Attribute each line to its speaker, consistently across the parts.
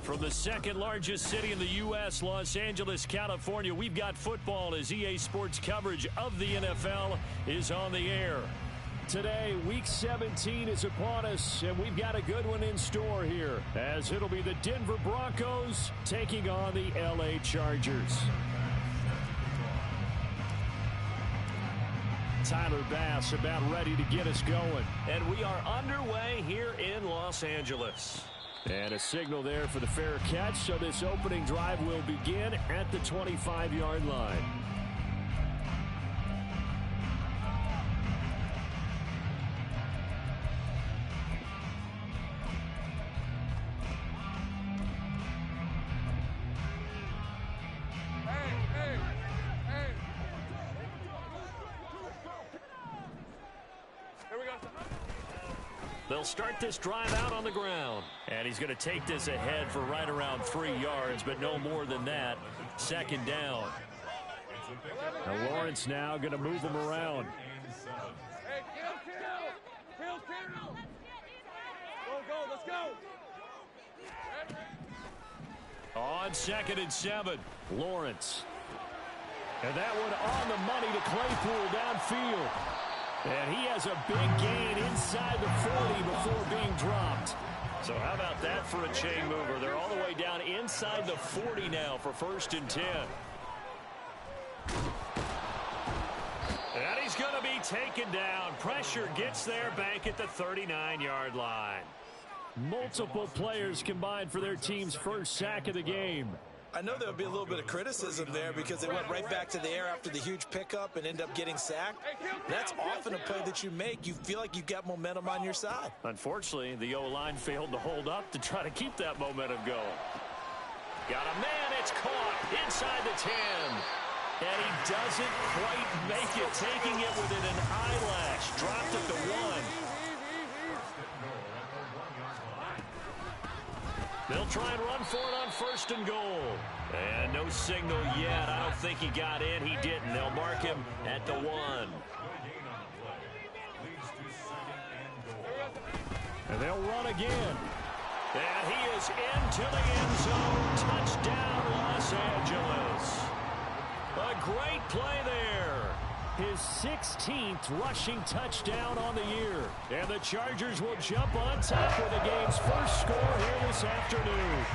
Speaker 1: From the second largest city in the U.S., Los Angeles, California, we've got football as EA Sports coverage of the NFL is on the air. Today, Week 17 is upon us, and we've got a good one in store here, as it'll be the Denver Broncos taking on the L.A. Chargers. Tyler Bass about ready to get us going.
Speaker 2: And we are underway here in Los Angeles.
Speaker 1: And a signal there for the fair catch, so this opening drive will begin at the 25-yard line.
Speaker 2: They'll start this drive out on the ground.
Speaker 1: And he's going to take this ahead for right around 3 yards, but no more than that. Second down. Now Lawrence now going to move him around.
Speaker 3: Hey, kill. Go, let's go.
Speaker 1: On 2nd and 7, Lawrence. And that one on the money to Claypool downfield. And he has a big gain inside the 40 before being dropped.
Speaker 2: So how about that for a chain mover? They're all the way down inside the 40 now for 1st and 10. And he's going to be taken down. Pressure gets there back at the 39-yard line.
Speaker 1: Multiple players combined for their team's first sack of the game.
Speaker 4: I know there would be a little bit of criticism there because they went right back to the air after the huge pickup and end up getting sacked. That's often a play that you make. You feel like you've got momentum on your side.
Speaker 2: Unfortunately, the O-line failed to hold up to try to keep that momentum going. Got a man. It's caught inside the 10.
Speaker 1: And he doesn't quite make it, taking it within an eyelash. Dropped at the 1.
Speaker 2: They'll try and run for it on 1st and goal. And no signal yet. I don't think he got in. He didn't. They'll mark him at the 1.
Speaker 1: And they'll run again.
Speaker 2: And he is into the end zone. Touchdown, Los Angeles. A great play there.
Speaker 1: His 16th rushing touchdown on the year. And the Chargers will jump on top with the game's first score here this afternoon.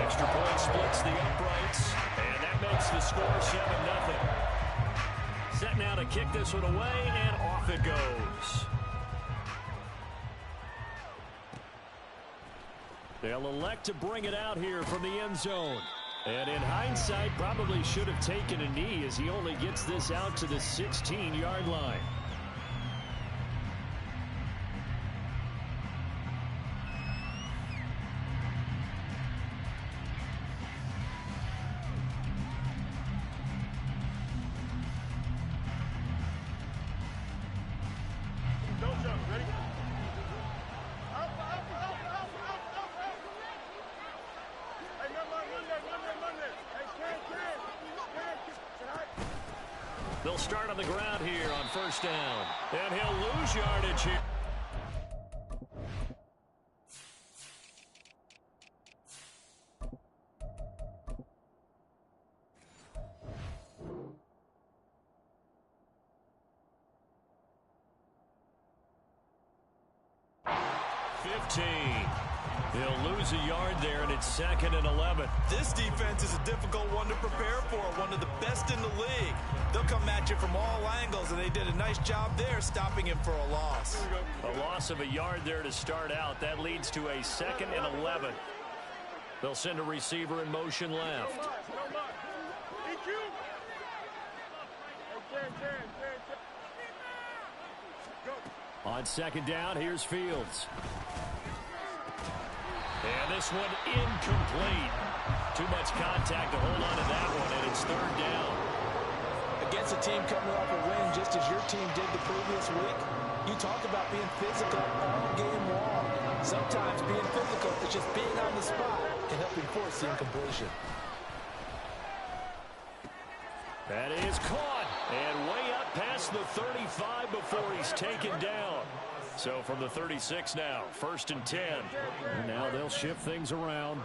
Speaker 2: Extra point splits the uprights, and that makes the score 7-0. Set now to kick this one away, and off it goes.
Speaker 1: They'll elect to bring it out here from the end zone. And in hindsight, probably should have taken a knee as he only gets this out to the 16-yard line.
Speaker 2: They'll start on the ground here on 1st down. And he'll lose yardage here. He'll lose a yard there, and it's 2nd and 11.
Speaker 4: This defense is a difficult one to prepare for, one of the best in the league. They'll come at you from all angles, and they did a nice job there stopping him for a loss.
Speaker 2: A loss of a yard there to start out. That leads to a 2nd and 11. They'll send a receiver in motion left.
Speaker 1: On 2nd down, here's Fields.
Speaker 2: And this one incomplete. Too much contact to hold on to that one, and it's 3rd down.
Speaker 4: Against a team coming off a win just as your team did the previous week, you talk about being physical all game long. Sometimes being physical is just being on the spot and helping force the incompletion.
Speaker 1: That is caught. And way up past the 35 before he's taken down. So from the 36 now, 1st and 10. And now they'll shift things around.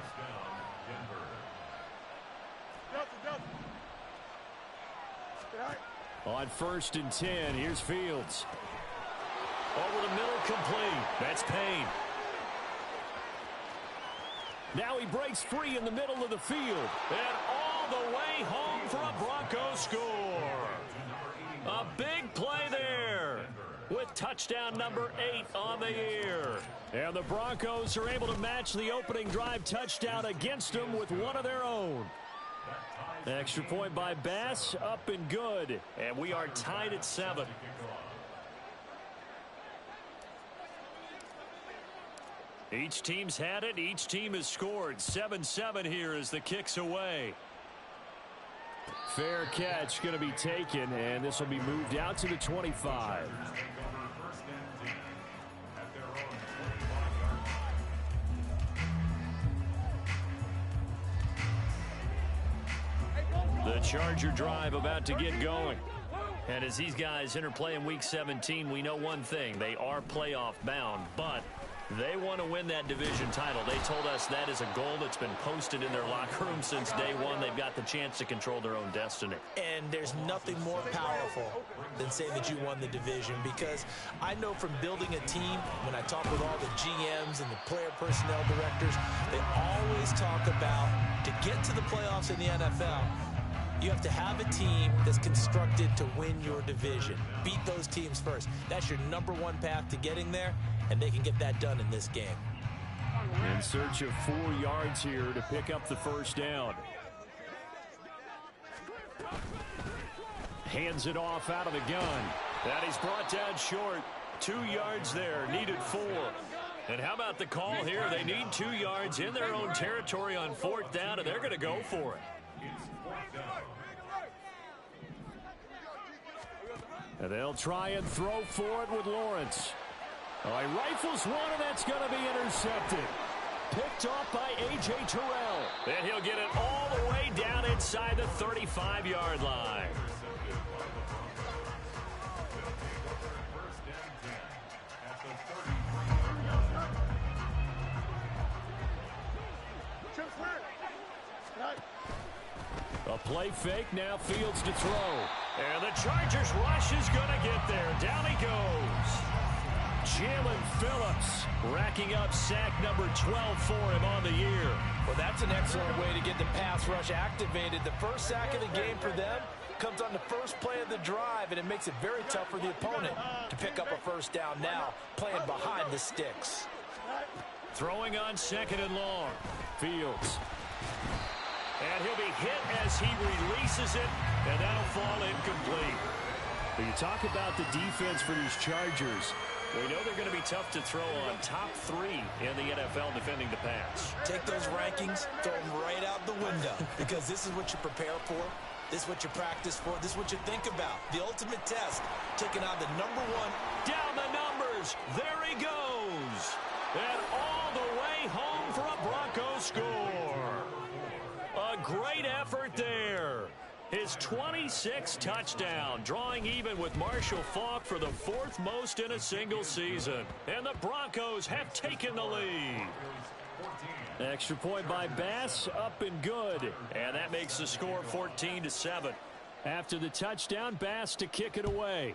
Speaker 1: On 1st and 10, here's Fields. Over the middle, complete. That's Payne. Now he breaks free in the middle of the field. And all the way home for a Broncos score. A big play there with touchdown number 8 on the year. And the Broncos are able to match the opening drive touchdown against them with one of their own. Extra point by Bass, up and good. And we are tied at 7. Each team's had it. Each team has scored. 7-7 here as the kick's away. Fair catch going to be taken, and this will be moved out to the 25. The Charger drive about to get going. And as these guys interplay in Week 17, we know one thing. They are playoff bound, but they want to win that division title. They told us that is a goal that's been posted in their locker room since day one. They've got the chance to control their own destiny.
Speaker 4: And there's nothing more powerful than saying that you won the division, because I know from building a team, when I talk with all the GMs and the player personnel directors, they always talk about, to get to the playoffs in the NFL, you have to have a team that's constructed to win your division. Beat those teams first. That's your number one path to getting there, and they can get that done in this game.
Speaker 1: In search of 4 yards here to pick up the first down. Hands it off out of the gun. That is brought down short. 2 yards there, needed 4. And how about the call here? They need 2 yards in their own territory on 4th down, and they're going to go for it. And they'll try and throw for it with Lawrence. He rifles one, and that's going to be intercepted. Picked off by A.J. Terrell. And he'll get it all the way down inside the 35-yard line. A play fake, now Fields to throw. And the Chargers rush is going to get there. Down he goes. Jalen Phillips racking up sack number 12 for him on the year.
Speaker 4: Well, that's an excellent way to get the pass rush activated. The first sack of the game for them comes on the first play of the drive, and it makes it very tough for the opponent to pick up a first down now, playing behind the sticks.
Speaker 1: Throwing on 2nd and long. Fields. And he'll be hit as he releases it, and that'll fall incomplete. But you talk about the defense for these Chargers. We know they're going to be tough to throw on. Top 3 in the NFL defending the pass.
Speaker 4: Take those rankings, throw them right out the window, because this is what you prepare for. This is what you practice for. This is what you think about. The ultimate test, taking on the number 1.
Speaker 1: Down the numbers. There he goes. And all the way home for a Broncos score. A great effort there. His 26th touchdown, drawing even with Marshall Faulk for the 4th most in a single season. And the Broncos have taken the lead. Extra point by Bass, up and good. And that makes the score 14-7. After the touchdown, Bass to kick it away.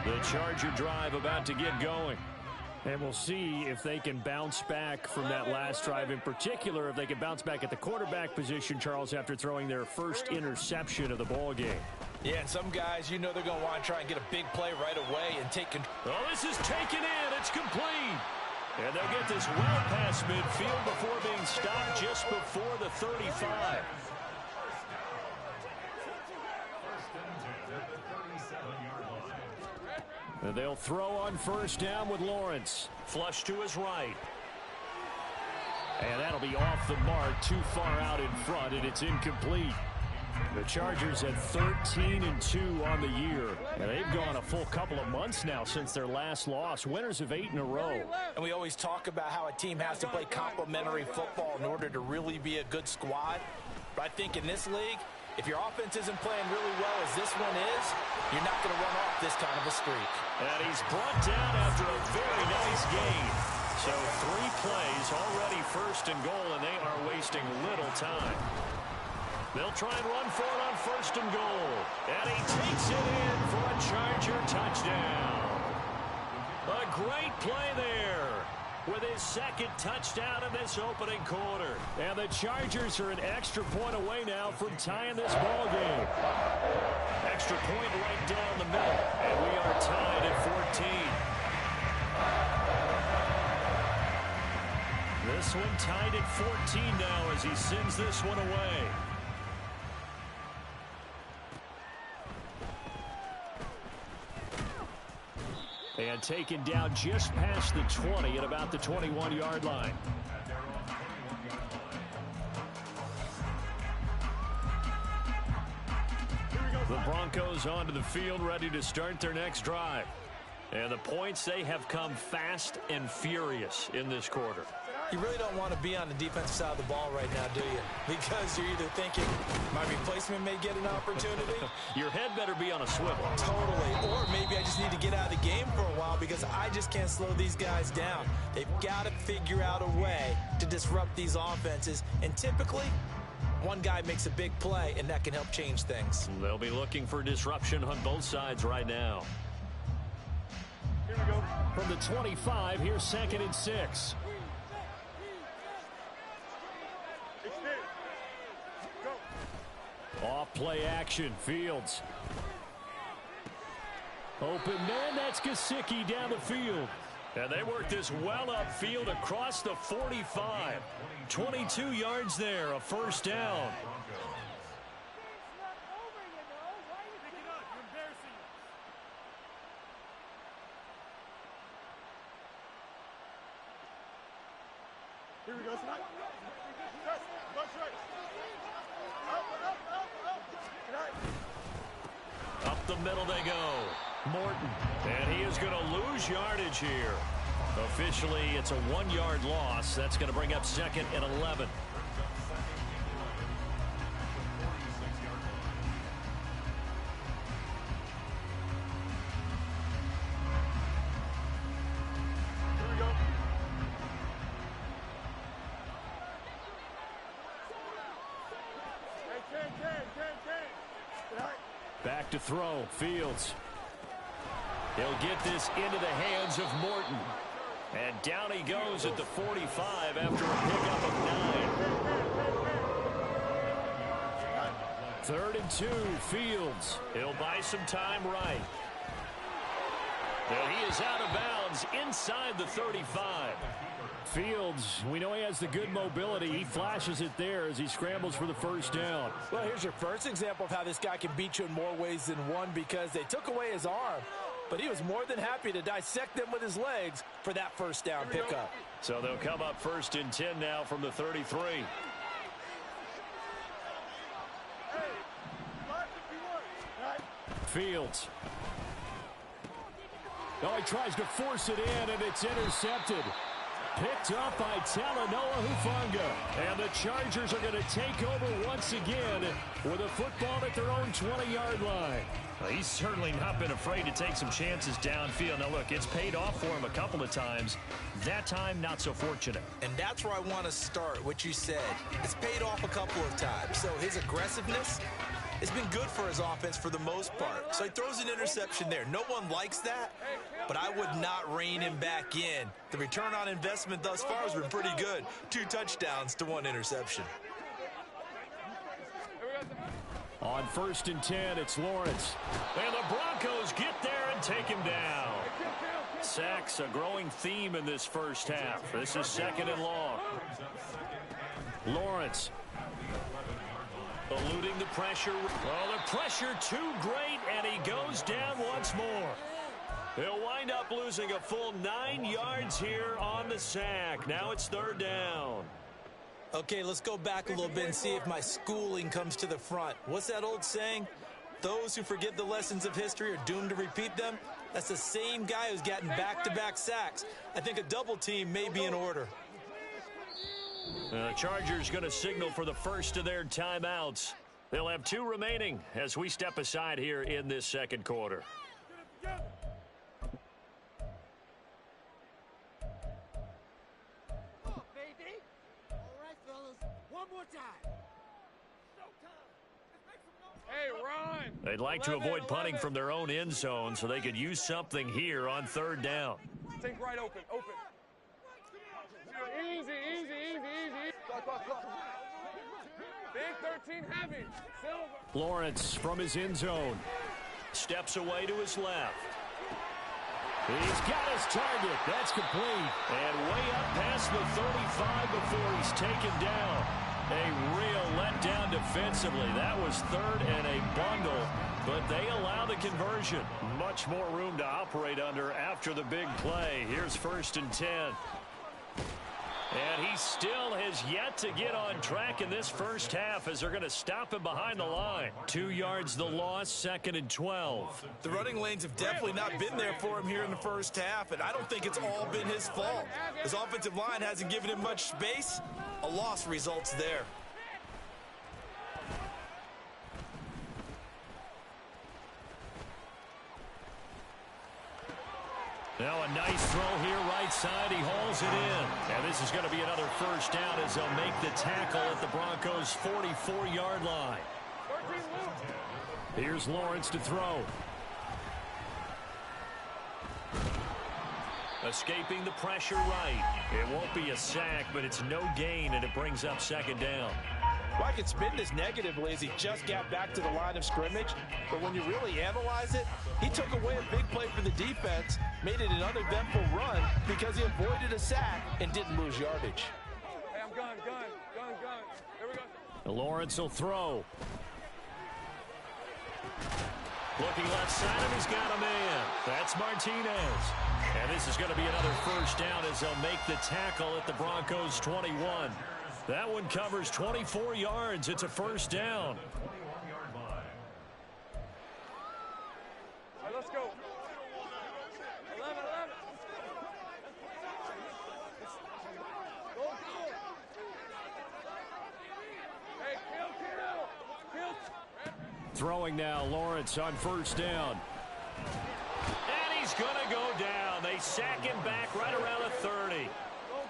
Speaker 1: The Charger drive about to get going. And we'll see if they can bounce back from that last drive, in particular, if they can bounce back at the quarterback position, Charles, after throwing their first interception of the ball game.
Speaker 4: Yeah, and some guys, you know they're going to want to try and get a big play right away and take control.
Speaker 1: Oh, this is taken in. It's complete. And they'll get this well past midfield before being stopped just before the 35. And they'll throw on first down with Lawrence. Flush to his right. And that'll be off the mark, too far out in front, and it's incomplete. The Chargers at 13-2 on the year. And they've gone a full couple of months now since their last loss. Winners of 8 in a row.
Speaker 4: And we always talk about how a team has to play complementary football in order to really be a good squad. But I think in this league, if your offense isn't playing really well as this one is, you're not going to run off this kind of a streak.
Speaker 1: And he's brought down after a very nice gain. So 3 plays already first and goal, and they are wasting little time. They'll try and run for it on first and goal. And he takes it in for a Charger touchdown. A great play there with his second touchdown in this opening quarter. And the Chargers are an extra point away now from tying this ball game. Extra point right down the middle. And we are tied at 14. This one tied at 14 now as he sends this one away. And taken down just past the 20 at about the 21-yard line. The Broncos onto the field, ready to start their next drive. And the points, they have come fast and furious in this quarter.
Speaker 4: You really don't want to be on the defensive side of the ball right now, do you? Because you're either thinking, my replacement may get an opportunity.
Speaker 1: Your head better be on a swivel.
Speaker 4: Totally. Or maybe I just need to get out of the game for a while because I just can't slow these guys down. They've got to figure out a way to disrupt these offenses. And typically, one guy makes a big play, and that can help change things.
Speaker 1: They'll be looking for disruption on both sides right now.
Speaker 3: Here we go.
Speaker 1: From the 25, here's 2nd and 6. Off play action, Fields. Open man, that's Gesicki down the field. And they work this well upfield across the 45. 22 yards there, a first down.
Speaker 3: Here we go, Snap. Go straight.
Speaker 1: Up the middle they go. Morton. And he is going to lose yardage here. Officially, it's a 1-yard loss. That's going to bring up 2nd and 11. Back to throw, Fields. He'll get this into the hands of Morton. And down he goes at the 45 after a pickup of 9. 3rd and 2, Fields. He'll buy some time right. And he is out of bounds inside the 35. Fields, we know he has the good mobility. He flashes it there as he scrambles for the first down.
Speaker 4: Well, here's your first example of how this guy can beat you in more ways than one because they took away his arm, but he was more than happy to dissect them with his legs for that first down pickup.
Speaker 1: So they'll come up 1st and 10 now from the 33. Fields. Oh, he tries to force it in, and it's intercepted. Picked up by Talanoa Hufanga. And the Chargers are going to take over once again with a football at their own 20-yard line.
Speaker 2: Well, he's certainly not been afraid to take some chances downfield. Now, look, it's paid off for him a couple of times. That time, not so fortunate.
Speaker 4: And that's where I want to start, what you said. It's paid off a couple of times. So his aggressiveness has been good for his offense for the most part. So he throws an interception there. No one likes that, but I would not rein him back in. The return on investment thus far has been pretty good. 2 touchdowns to 1 interception.
Speaker 1: On 1st and 10, it's Lawrence.
Speaker 2: And the Broncos get there and take him down.
Speaker 1: Sacks, a growing theme in this first half. This is 2nd and long. Lawrence. Eluding the pressure.
Speaker 2: Well, the pressure too great, and he goes down once more.
Speaker 1: He'll wind up losing a full 9 yards here on the sack. Now it's 3rd down.
Speaker 4: Okay, let's go back a little bit and see if my schooling comes to the front. What's that old saying? Those who forget the lessons of history are doomed to repeat them. That's the same guy who's gotten back-to-back sacks. I think a double team may be in order.
Speaker 1: The Chargers going to signal for the first of their timeouts. They'll have 2 remaining as we step aside here in this second quarter. They'd like to avoid punting from their own end zone so they could use something here on 3rd down.
Speaker 3: Think right open. Easy. Big 13 heavy. Silver.
Speaker 1: Lawrence from his end zone. Steps away to his left. He's got his target. That's complete. And way up past the 35 before he's taken down. A real letdown defensively. That was 3rd and a bundle, but they allow the conversion. Much more room to operate under after the big play. Here's 1st and 10. And he still has yet to get on track in this first half as they're going to stop him behind the line. 2 yards the loss, 2nd and 12.
Speaker 4: The running lanes have definitely not been there for him here in the first half, and I don't think it's all been his fault. His offensive line hasn't given him much space. A loss results there.
Speaker 1: Now a nice throw here right side. He hauls it in. And this is going to be another first down as they'll make the tackle at the Broncos' 44-yard line. Here's Lawrence to throw. Escaping the pressure right. It won't be a sack, but it's no gain, and it brings up 2nd down.
Speaker 4: Well, I can spin this negatively as he just got back to the line of scrimmage, but when you really analyze it, he took away a big play for the defense, made it an uneventful run because he avoided a sack and didn't lose yardage.
Speaker 3: Hey, I'm gun. Here we go.
Speaker 1: Lawrence will throw. Looking left side, and he's got a man. That's Martinez. And this is going to be another first down as they'll make the tackle at the Broncos' 21. That one covers 24 yards. It's a first down.
Speaker 3: All right, let's go. 11. Go. Hey, kill.
Speaker 1: Throwing now, Lawrence on first down. And he's going to go down. They sack him back right around the 30.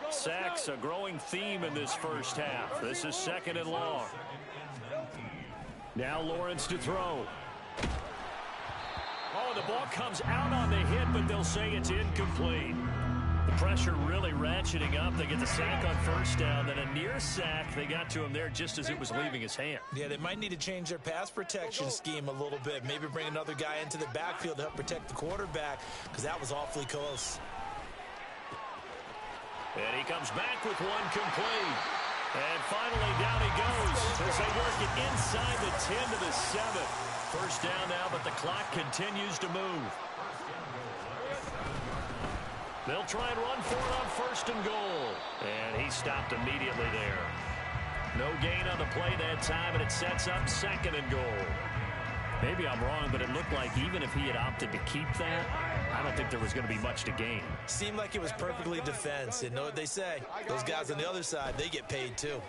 Speaker 1: Sacks a growing theme in this first half. This is 2nd and long. Now Lawrence to throw. Oh, the ball comes out on the hit, but they'll say it's incomplete. The pressure really ratcheting up. They get the sack on first down, then a near sack. They got to him there just as it was leaving his hand.
Speaker 4: Yeah, they might need to change their pass protection scheme a little bit. Maybe bring another guy into the backfield to help protect the quarterback, because that was awfully close.
Speaker 1: And he comes back with one complete. And finally down he goes as they work it inside the 10 to the 7. First down now, but the clock continues to move. They'll try and run for it on 1st and goal. And he stopped immediately there. No gain on the play that time, and it sets up 2nd and goal. Maybe I'm wrong, but it looked like even if he had opted to keep that, I don't think there was going to be much to gain.
Speaker 4: Seemed like it was perfectly defense. And know what they say? Those guys on the other side, they get paid too.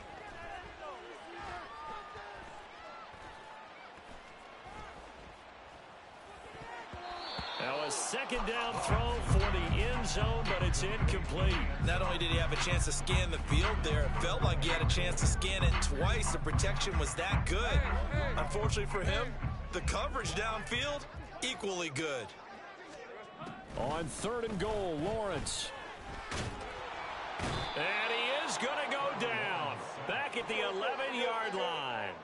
Speaker 1: Now a 2nd down throw for the end zone, but it's incomplete.
Speaker 4: Not only did he have a chance to scan the field there, it felt like he had a chance to scan it twice. The protection was that good. Unfortunately for him, the coverage downfield, equally good.
Speaker 1: On 3rd and goal, Lawrence. And he is going to go down. Back at the 11-yard line.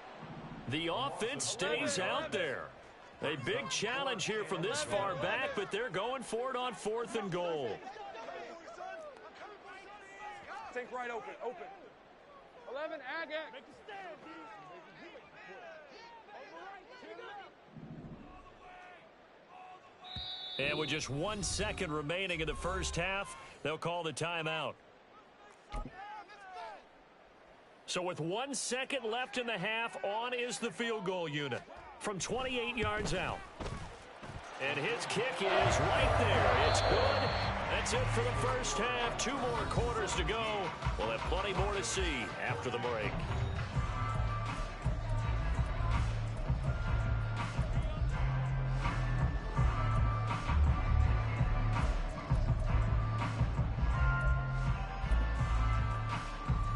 Speaker 1: The offense stays out there. A big challenge here from this far back, but they're going for it on 4th and goal.
Speaker 3: Think right open. 11, ag. Make a stand,
Speaker 1: And with just 1 second remaining in the first half, they'll call the timeout. So with 1 second left in the half, on is the field goal unit from 28 yards out. And his kick is right there. It's good. That's it for the first half. 2 more quarters to go. We'll have plenty more to see after the break.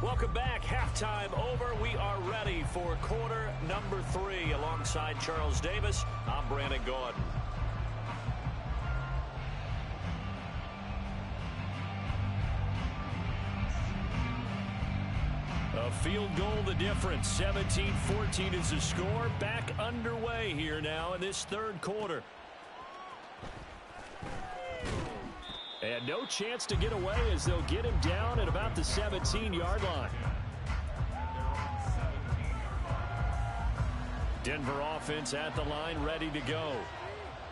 Speaker 1: Welcome back. Halftime over. We are ready for quarter number 3. Alongside Charles Davis, I'm Brandon Gaudin. A field goal the difference. 17-14 is the score. Back underway here now in this third quarter. And no chance to get away as they'll get him down at about the 17-yard line. Denver offense at the line, ready to go.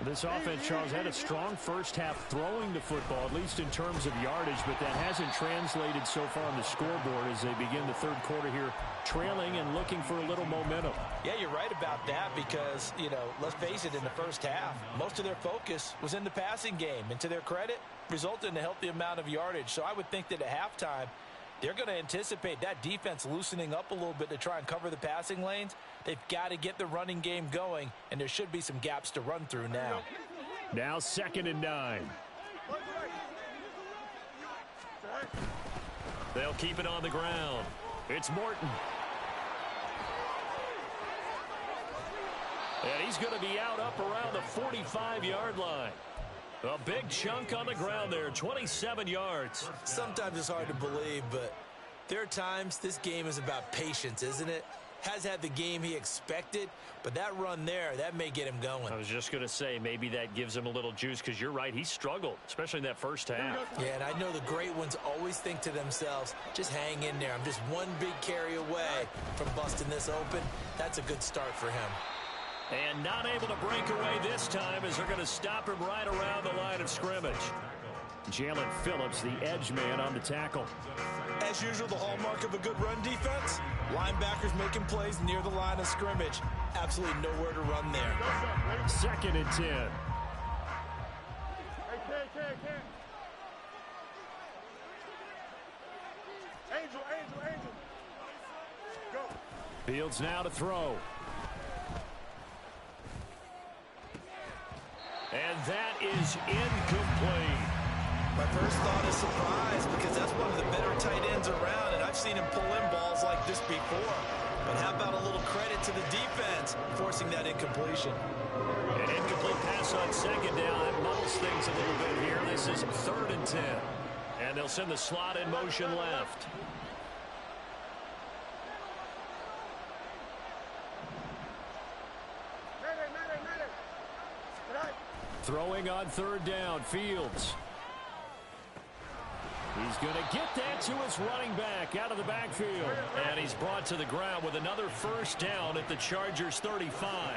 Speaker 1: This offense, Charles, had a strong first half throwing the football, at least in terms of yardage, but that hasn't translated so far on the scoreboard as they begin the third quarter here, trailing and looking for a little momentum.
Speaker 4: Yeah, you're right about that because, let's face it, in the first half, most of their focus was in the passing game. And to their credit, resulted in a healthy amount of yardage. So I would think that at halftime, they're going to anticipate that defense loosening up a little bit to try and cover the passing lanes. They've got to get the running game going, and there should be some gaps to run through now.
Speaker 1: Now 2nd and 9. They'll keep it on the ground. It's Morton. And he's going to be out up around the 45-yard line. A big chunk on the ground there, 27 yards.
Speaker 4: Sometimes it's hard to believe, but there are times this game is about patience, isn't it? Has had the game he expected, but that run there, that may get him going.
Speaker 1: I was just going to say, maybe that gives him a little juice because you're right, he struggled, especially in that first half.
Speaker 4: Yeah, and I know the great ones always think to themselves, just hang in there. I'm just one big carry away from busting this open. That's a good start for him.
Speaker 1: And not able to break away this time as they're going to stop him right around the line of scrimmage. Jalen Phillips, the edge man on the tackle.
Speaker 4: As usual, the hallmark of a good run defense, linebackers making plays near the line of scrimmage. Absolutely nowhere to run there.
Speaker 1: 2nd and 10.
Speaker 3: Hey, Angel. Go.
Speaker 1: Fields now to throw. And that is incomplete.
Speaker 4: My first thought is surprise because that's one of the better tight ends around, and I've seen him pull in balls like this before. But how about a little credit to the defense forcing that incompletion?
Speaker 1: An incomplete pass on 2nd down. That muddles things a little bit here. This is 3rd and 10. And they'll send the slot in motion left. Throwing on 3rd down, Fields. He's going to get that to his running back out of the backfield. And he's brought to the ground with another first down at the Chargers' 35.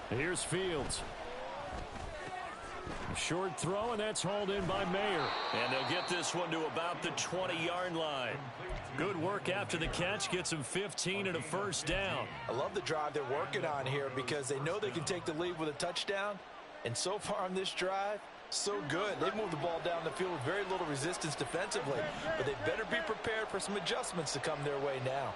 Speaker 1: Here's Fields. A short throw, and that's hauled in by Mayer. And they'll get this one to about the 20-yard line. Good work after the catch. Gets him 15 and a first down.
Speaker 4: I love the drive they're working on here because they know they can take the lead with a touchdown. And so far on this drive, so good. They've moved the ball down the field with very little resistance defensively. But they better be prepared for some adjustments to come their way now.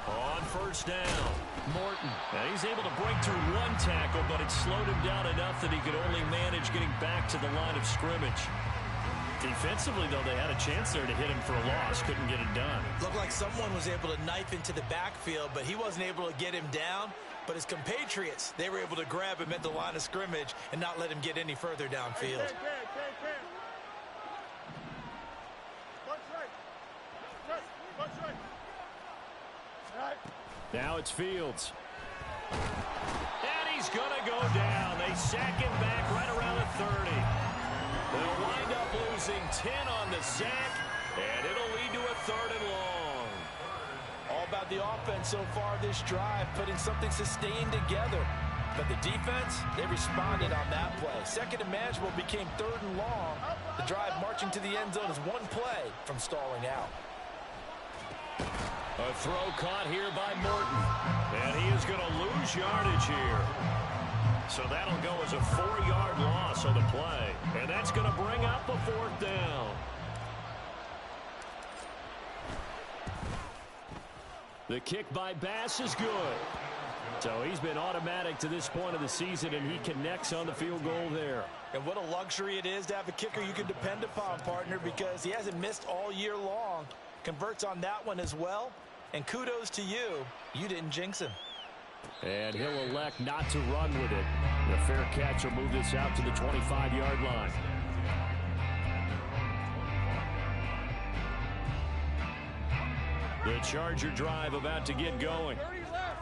Speaker 1: On first down, Morton. Now he's able to break through one tackle, but it slowed him down enough that he could only manage getting back to the line of scrimmage. Defensively, though, they had a chance there to hit him for a loss. Couldn't get it done.
Speaker 4: Looked like someone was able to knife into the backfield, but he wasn't able to get him down. But his compatriots, they were able to grab him at the line of scrimmage and not let him get any further downfield.
Speaker 1: Now it's Fields. And he's going to go down. They sack him back right around the 30. They'll wind up losing 10 on the sack, and it'll lead to a 3rd and long.
Speaker 4: the offense so far this drive, putting something sustained together. But the defense, they responded on that play. Second and manageable became 3rd and long. The drive marching to the end zone is one play from stalling out.
Speaker 1: A throw caught here by Morton. And he is going to lose yardage here. So that'll go as a 4-yard loss on the play. And that's going to bring up a 4th down. The kick by Bass is good. So he's been automatic to this point of the season, and he connects on the field goal there.
Speaker 4: And what a luxury it is to have a kicker you can depend upon, partner, because he hasn't missed all year long. Converts on that one as well. And kudos to you. You didn't jinx him.
Speaker 1: And he'll elect not to run with it. The fair catch will move this out to the 25-yard line. The Charger drive about to get going.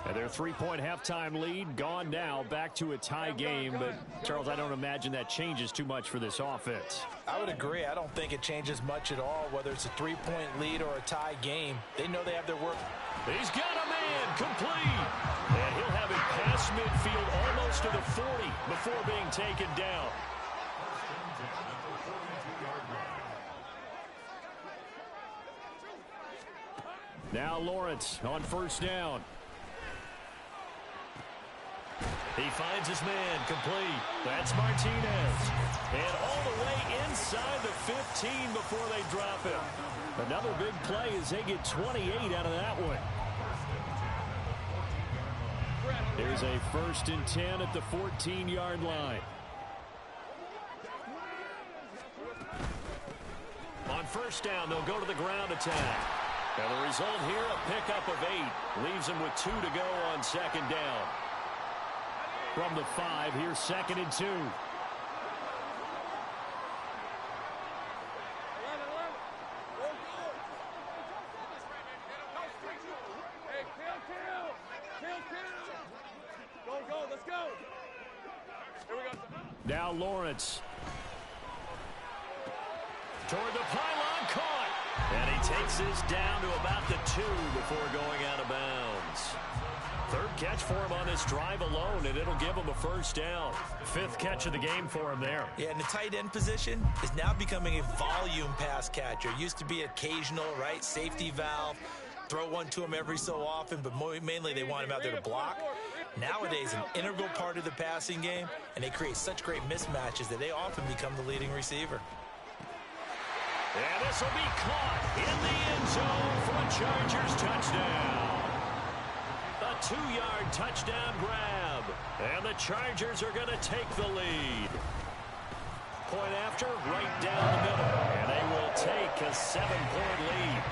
Speaker 1: And their 3-point halftime lead gone now, back to a tie game. But, Charles, I don't imagine that changes too much for this offense.
Speaker 4: I would agree. I don't think it changes much at all, whether it's a 3-point lead or a tie game. They know they have their work.
Speaker 1: He's got a man complete. And he'll have it past midfield almost to the 40 before being taken down. Now Lawrence on 1st down. He finds his man complete. That's Martinez. And all the way inside the 15 before they drop him. Another big play as they get 28 out of that one. Here's a 1st and 10 at the 14-yard line. On 1st down, they'll go to the ground attack. And the result here, a pickup of 8. Leaves them with 2 to go on 2nd down. From the 5, here's 2nd and 2.
Speaker 3: Let's go. Here we go.
Speaker 1: Now Lawrence. Toward the pylon, caught. And he takes this down to about the 2 before going out of bounds. 3rd catch for him on this drive alone, and it'll give him a 1st down. 5th catch of the game for him there.
Speaker 4: Yeah, and the tight end position is now becoming a volume pass catcher. Used to be occasional, right? Safety valve. Throw one to him every so often, but mainly they want him out there to block. Nowadays, an integral part of the passing game, and they create such great mismatches that they often become the leading receiver.
Speaker 1: And this will be caught in the end zone for a Chargers touchdown. A 2-yard touchdown grab. And the Chargers are going to take the lead. Point after, right down the middle. And they will take a 7-point lead.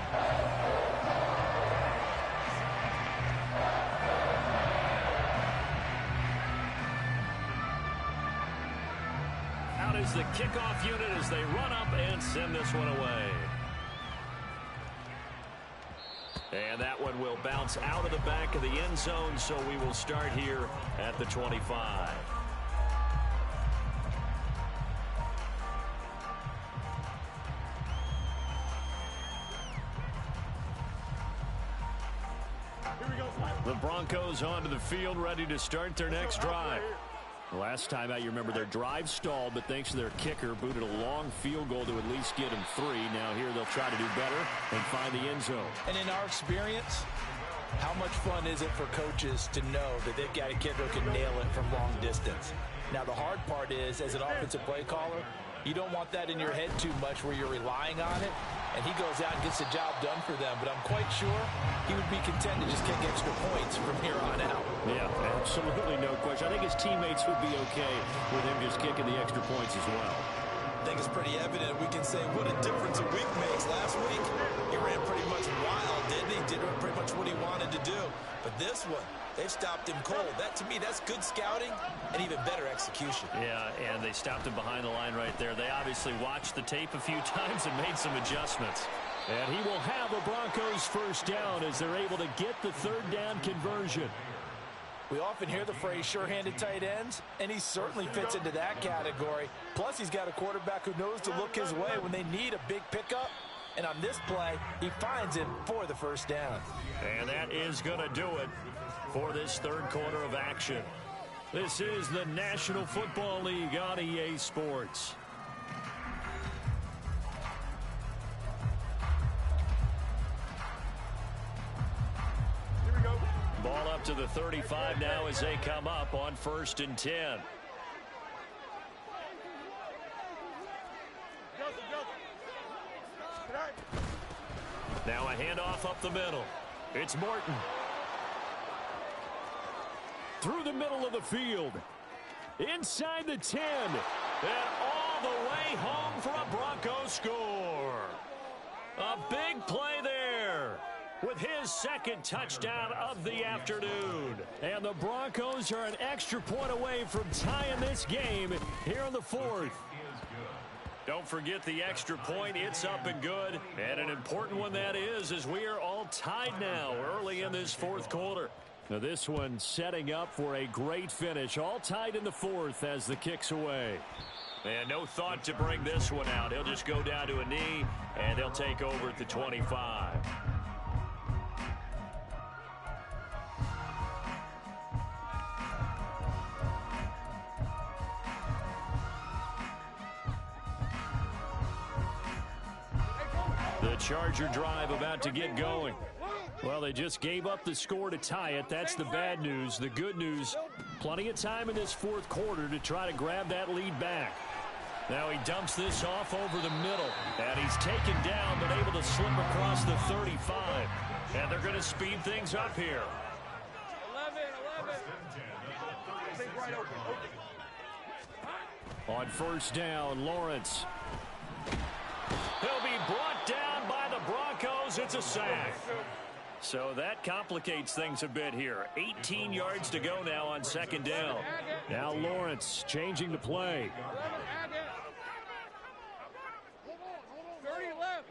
Speaker 1: Out is the kickoff unit as they run up and send this one away. And that one will bounce out of the back of the end zone, so we will start here at the 25. The Broncos onto the field, ready to start their next drive. Last time out, you remember their drive stalled, but thanks to their kicker, booted a long field goal to at least get them 3. Now here they'll try to do better and find the end zone.
Speaker 4: And in our experience, how much fun is it for coaches to know that they've got a kicker who can nail it from long distance? Now the hard part is, as an offensive play caller, you don't want that in your head too much where you're relying on it, and he goes out and gets the job done for them. But I'm quite sure he would be content to just kick extra points from here on out.
Speaker 1: Yeah, absolutely no question. I think his teammates would be okay with him just kicking the extra points as well.
Speaker 4: I think it's pretty evident. We can say what a difference a week makes. Last week, he ran pretty much wild, didn't he? Did pretty much what he wanted to do. But this one, they've stopped him cold. That, to me, that's good scouting and even better execution.
Speaker 1: Yeah, and they stopped him behind the line right there. They obviously watched the tape a few times and made some adjustments. And he will have a Broncos 1st down as they're able to get the 3rd down conversion.
Speaker 4: We often hear the phrase sure-handed tight ends, and he certainly fits into that category. Plus, he's got a quarterback who knows to look his way when they need a big pickup And on this play, he finds him for the first down.
Speaker 1: And that is going to do it for this third quarter of action. This is the National Football League on EA Sports.
Speaker 3: Here we go.
Speaker 1: Ball up to the 35 now as they come up on 1st and 10. Now a handoff up the middle. It's Morton. Through the middle of the field. Inside the 10. And all the way home for a Broncos score. A big play there with his second touchdown of the afternoon. And the Broncos are an extra point away from tying this game here in the 4th. Don't forget the extra point. It's up and good. And an important one that is, as we are all tied now early in this 4th quarter. Now this one setting up for a great finish. All tied in the 4th as the kick's away. And no thought to bring this one out. He'll just go down to a knee, and they'll take over at the 25. The Charger drive about to get going. Well, they just gave up the score to tie it. That's the bad news. The good news, plenty of time in this 4th quarter to try to grab that lead back. Now he dumps this off over the middle. And he's taken down, but able to slip across the 35. And they're going to speed things up here.
Speaker 3: 11. Think right open.
Speaker 1: On 1st down, Lawrence. He'll be brought down by the Broncos. It's a sack. So that complicates things a bit here. 18 yards to go now on 2nd down. Now Lawrence changing the play.
Speaker 3: 30 left.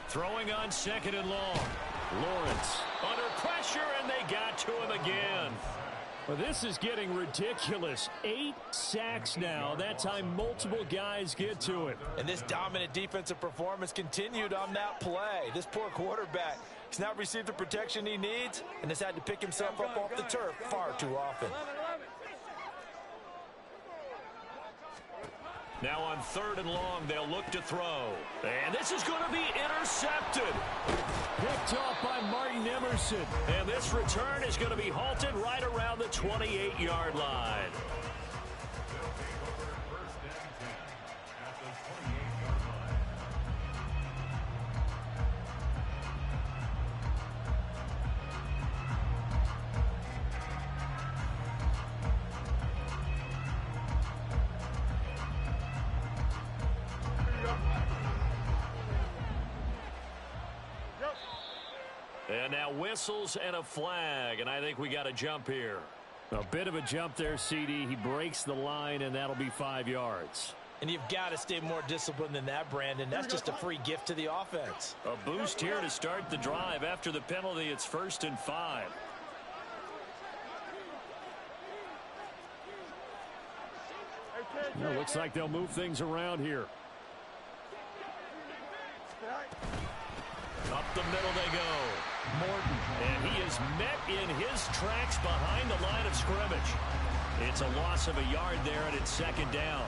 Speaker 1: Throwing on 2nd and long. Lawrence under pressure, and they got to him again. Well, this is getting ridiculous. 8 sacks now. That time multiple guys get to it.
Speaker 4: And this dominant defensive performance continued on that play. This poor quarterback has not received the protection he needs and has had to pick himself up off the turf far too often.
Speaker 3: 11.
Speaker 1: Now on 3rd and long, they'll look to throw. And this is going to be intercepted. Picked off by Martin Emerson. And this return is going to be halted right around the 28-yard line. And now whistles and a flag, and I think we got a jump here. A bit of a jump there, CD. He breaks the line, and that'll be 5 yards.
Speaker 4: And you've got to stay more disciplined than that, Brandon. That's just a free gift to the offense.
Speaker 1: A boost here to start the drive. After the penalty, it's 1st and 5. Well, looks like they'll move things around here. Up the middle they go. Morton, and he is met in his tracks behind the line of scrimmage. It's a loss of a yard there, and it's 2nd down.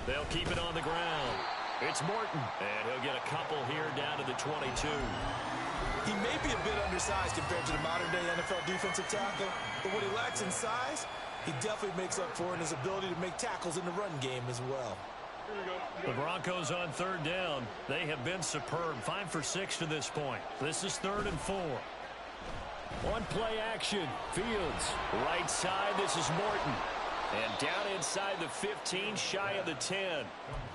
Speaker 1: They'll keep it on the ground. It's Morton, and he'll get a couple here down to the 22.
Speaker 4: He may be a bit undersized compared to the modern-day NFL defensive tackle, but what he lacks in size, he definitely makes up for in his ability to make tackles in the run game as well.
Speaker 1: The Broncos on 3rd down. They have been superb. 5 for 6 to this point. This is 3rd and 4. On play action, Fields. Right side, this is Morton. And down inside the 15, shy of the 10.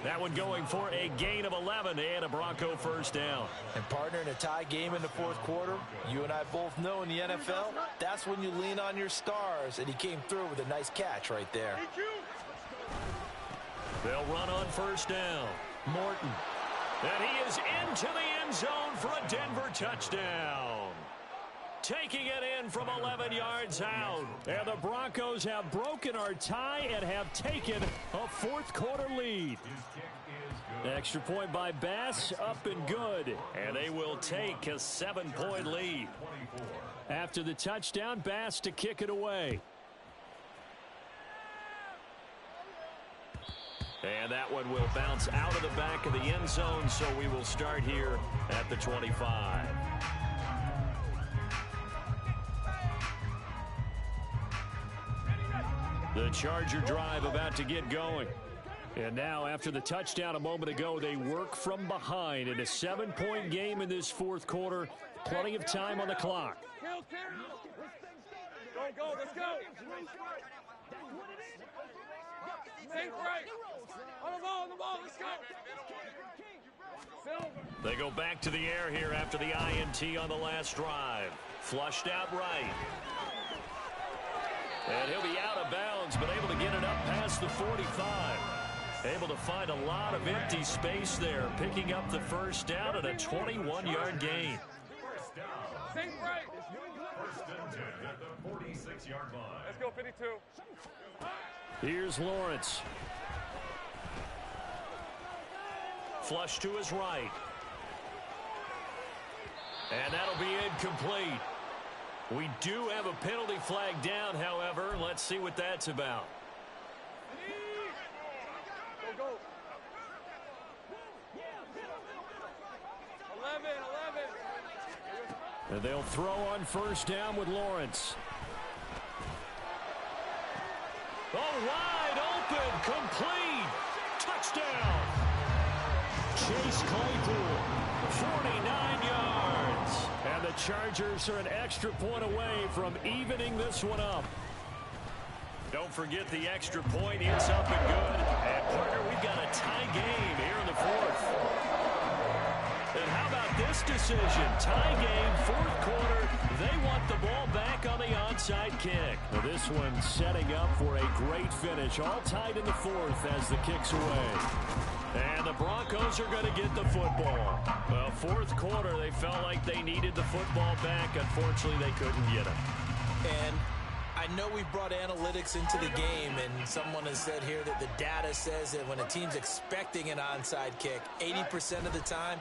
Speaker 1: That one going for a gain of 11 and a Bronco 1st down.
Speaker 4: And partner, in a tie game in the 4th quarter, you and I both know in the NFL, that's when you lean on your stars. And he came through with a nice catch right there.
Speaker 1: They'll run on 1st down. Morton. And he is into the end zone zone for a Denver touchdown. Taking it in from 11 yards out. And the Broncos have broken our tie and have taken a fourth-quarter lead. Extra point by Bass, up and good. And they will take a 7-point lead. After the touchdown, Bass to kick it away. And that one will bounce out of the back of the end zone, so we will start here at the 25. The Charger drive about to get going. And now, after the touchdown a moment ago, they work from behind in a 7-point game in this fourth quarter. Plenty of time on the clock.
Speaker 3: Go, let's go. Think right. On the ball, let's go.
Speaker 1: They go back to the air here after the INT on the last drive. Flushed out right. And he'll be out of bounds, but able to get it up past the 45. Able to find a lot of empty space there, picking up the first down at a 21-yard gain.
Speaker 3: Think right.
Speaker 2: First and 10 at the 46-yard line.
Speaker 3: Let's go, 52.
Speaker 1: Here's Lawrence. Flush to his right. And that'll be incomplete. We do have a penalty flag down, however. Let's see what that's about.
Speaker 3: Go. 11.
Speaker 1: And they'll throw on first down with Lawrence. Oh, wide open, complete. Touchdown. Chase Claypool, 49 yards. And the Chargers are an extra point away from evening this one up. Don't forget the extra point. It's up and good. And, partner, we've got a tie game here in the fourth. And how about this decision? Tie game, fourth quarter. They want the ball back on the onside kick. Now this one setting up for a great finish. All tied in the fourth as the kick's away. And the Broncos are going to get the football. Well, fourth quarter, they felt like they needed the football back. Unfortunately, they couldn't get it.
Speaker 4: And I know we've brought analytics into the game, and someone has said here that the data says that when a team's expecting an onside kick, 80% of the time,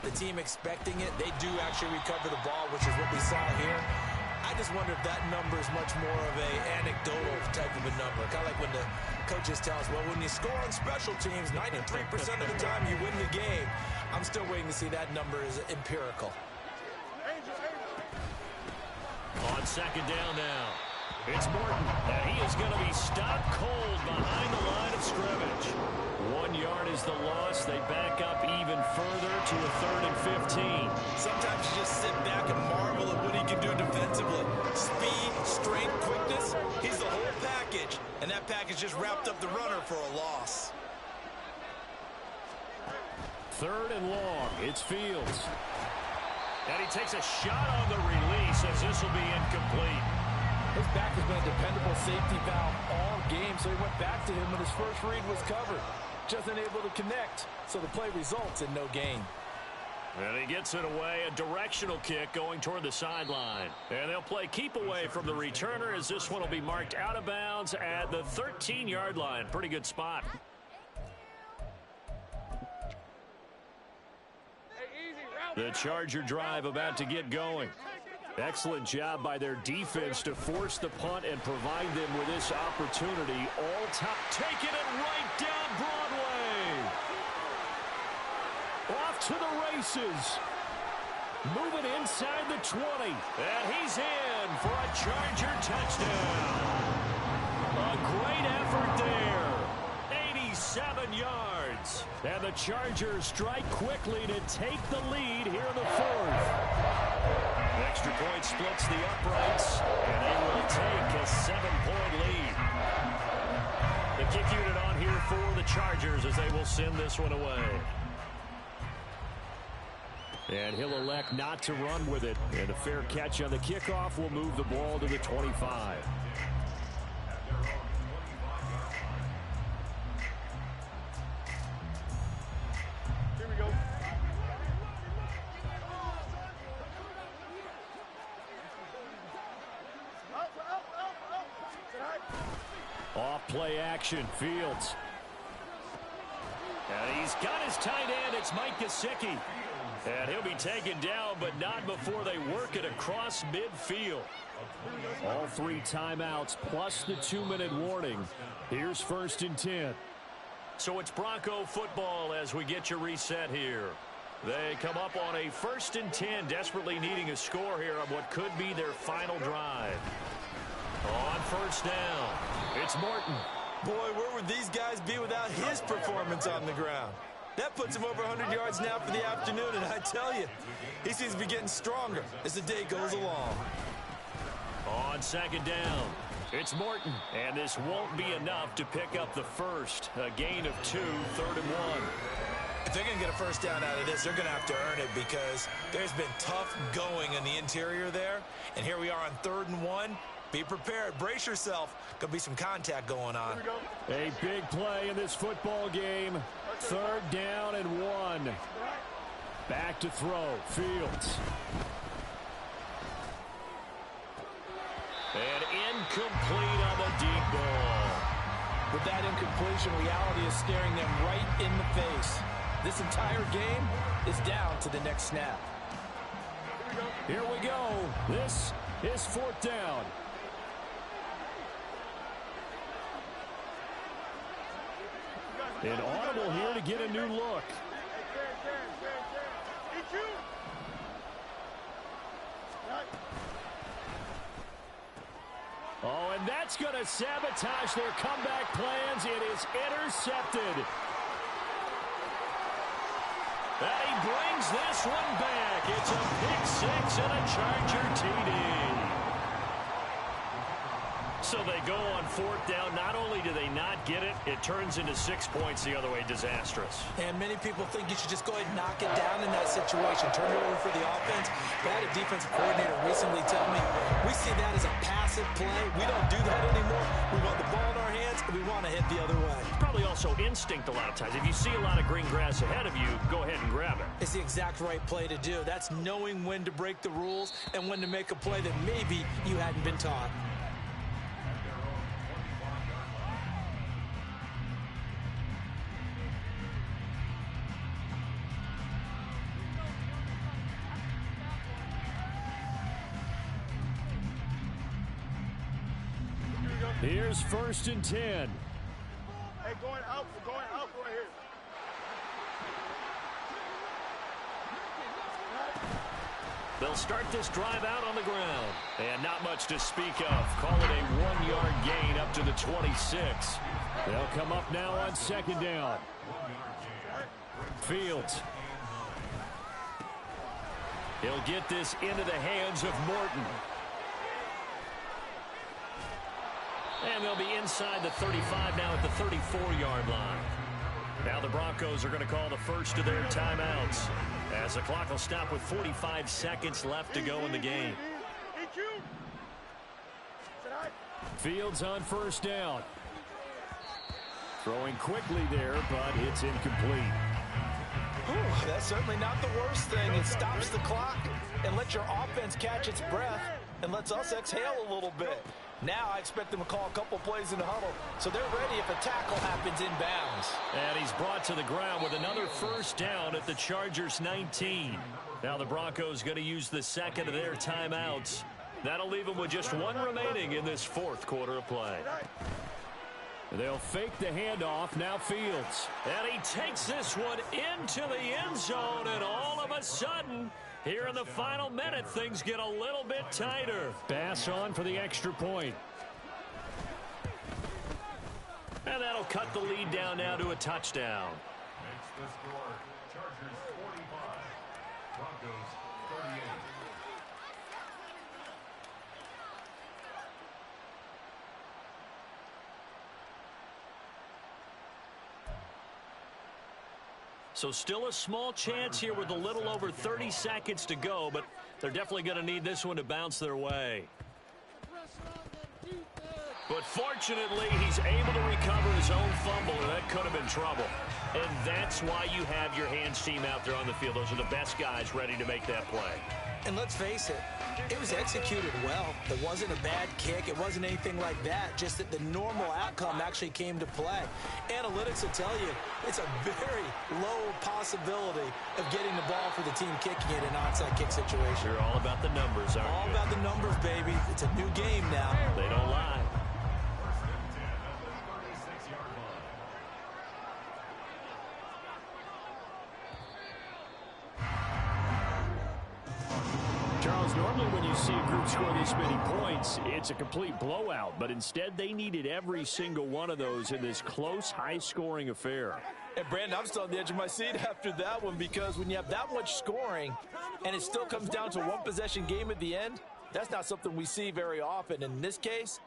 Speaker 4: the team expecting it, they do actually recover the ball, which is what we saw here. I just wonder if that number is much more of a anecdotal type of a number. Kind of like when the coaches tell us, well, when you score on special teams, 93% of the time you win the game. I'm still waiting to see that number is empirical.
Speaker 1: On second down now, it's Morton, and he is going to be stopped cold behind the line of scrimmage. 1 yard is the loss. They back up even further to a 3rd and 15.
Speaker 4: Sometimes you just sit back and marvel at what he can do defensively. Speed, strength, quickness, he's the whole package. And that package just wrapped up the runner for a loss.
Speaker 1: 3rd and long. It's Fields. And he takes a shot on the release as this will be incomplete.
Speaker 5: His back has been a dependable safety valve all game, so he went back to him when his first read was covered. Just unable to connect, so the play results in no gain.
Speaker 1: And he gets it away, a directional kick going toward the sideline. And they'll play keep away from the returner as this one will be marked out of bounds at the 13-yard line. Pretty good spot. The Charger drive about to get going. Excellent job by their defense to force the punt and provide them with this opportunity. All time, taking it right down Broadway. Off to the races. Moving inside the 20. And he's in for a Charger touchdown. A great effort there. 87 yards. And the Chargers strike quickly to take the lead here in the fourth. Extra point splits the uprights, and they will take a 7-point lead. The kick unit on here for the Chargers as they will send this one away. And he'll elect not to run with it. And a fair catch on the kickoff will move the ball to the 25. Off play action, Fields.
Speaker 2: And he's got his tight end. It's Mike Gesicki. And he'll be taken down, but not before they work it across midfield.
Speaker 1: All 3 timeouts plus the 2-minute warning. Here's 1st and 10.
Speaker 2: So it's Bronco football as we get you reset here. They come up on a 1st and 10, desperately needing a score here on what could be their final drive. On 1st down, it's Morton.
Speaker 4: Boy, where would these guys be without his performance on the ground? That puts him over 100 yards now for the afternoon, and I tell you, he seems to be getting stronger as the day goes along.
Speaker 2: On 2nd down, it's Morton, and this won't be enough to pick up the first. A gain of 2, 3rd and 1.
Speaker 4: If they're going to get a first down out of this, they're going to have to earn it because there's been tough going in the interior there, and here we are on 3rd and 1. Be prepared. Brace yourself. Going to be some contact going on.
Speaker 1: A big play in this football game. 3rd down and 1. Back to throw. Fields.
Speaker 2: And incomplete on the deep ball.
Speaker 5: With that incompletion, reality is staring them right in the face. This entire game is down to the next snap.
Speaker 1: Here we go. This is 4th down. An audible here to get a new look. Oh, and that's going to sabotage their comeback plans. It is intercepted.
Speaker 2: And he brings this one back. It's a pick 6 and a Charger TD. So they go on 4th down. Not only do they not get it, it turns into 6 points the other way. Disastrous.
Speaker 4: And many people think you should just go ahead and knock it down in that situation. Turn it over for the offense. But I had a defensive coordinator recently tell me, we see that as a passive play. We don't do that anymore. We want the ball in our hands, and we want to hit the other way.
Speaker 2: Probably also instinct a lot of times. If you see a lot of green grass ahead of you, go ahead and grab it.
Speaker 4: It's the exact right play to do. That's knowing when to break the rules and when to make a play that maybe you hadn't been taught.
Speaker 1: Here's 1st and 10.
Speaker 3: Hey, going out right here.
Speaker 2: They'll start this drive out on the ground. And not much to speak of. Call it a 1-yard gain up to the 26.
Speaker 1: They'll come up now on 2nd down. Fields.
Speaker 2: He'll get this into the hands of Morton. And they'll be inside the 35 now at the 34-yard line. Now the Broncos are going to call the first of their timeouts as the clock will stop with 45 seconds left to go in the game.
Speaker 1: Fields on 1st down. Throwing quickly there, but it's incomplete.
Speaker 5: Ooh, that's certainly not the worst thing. It stops the clock and lets your offense catch its breath and lets us exhale a little bit. Now I expect them to call a couple plays in the huddle, so they're ready if a tackle happens inbounds.
Speaker 2: And he's brought to the ground with another 1st down at the Chargers 19. Now the Broncos going to use the second of their timeouts. That'll leave them with just 1 remaining in this 4th quarter of play.
Speaker 1: They'll fake the handoff. Now Fields.
Speaker 2: And he takes this one into the end zone, and all of a sudden, here in the final minute, things get a little bit tighter.
Speaker 1: Pass on for the extra point.
Speaker 2: And that'll cut the lead down now to a touchdown.
Speaker 6: Makes the score Chargers 45, Broncos 38.
Speaker 2: So still a small chance here with a little over 30 seconds to go, but they're definitely going to need this one to bounce their way. But fortunately, he's able to recover his own fumble, and that could have been trouble. And that's why you have your hands team out there on the field. Those are the best guys ready to make that play.
Speaker 4: And let's face it, It was executed well. It wasn't a bad kick. It wasn't anything like that. Just that the normal outcome actually came to play. Analytics will tell you it's a very low possibility of getting the ball for the team kicking it in an onside kick situation.
Speaker 1: You're all about the numbers, aren't you?
Speaker 4: All about the numbers, baby. It's a new game now.
Speaker 1: They don't lie. Charles, normally when you see a group score this many points, it's a complete blowout. But instead, they needed every single one of those in this close, high-scoring affair.
Speaker 5: And, Brandon, I'm still on the edge of my seat after that one because when you have that much scoring and it still comes down to a one-possession game at the end, that's not something we see very often. In this case,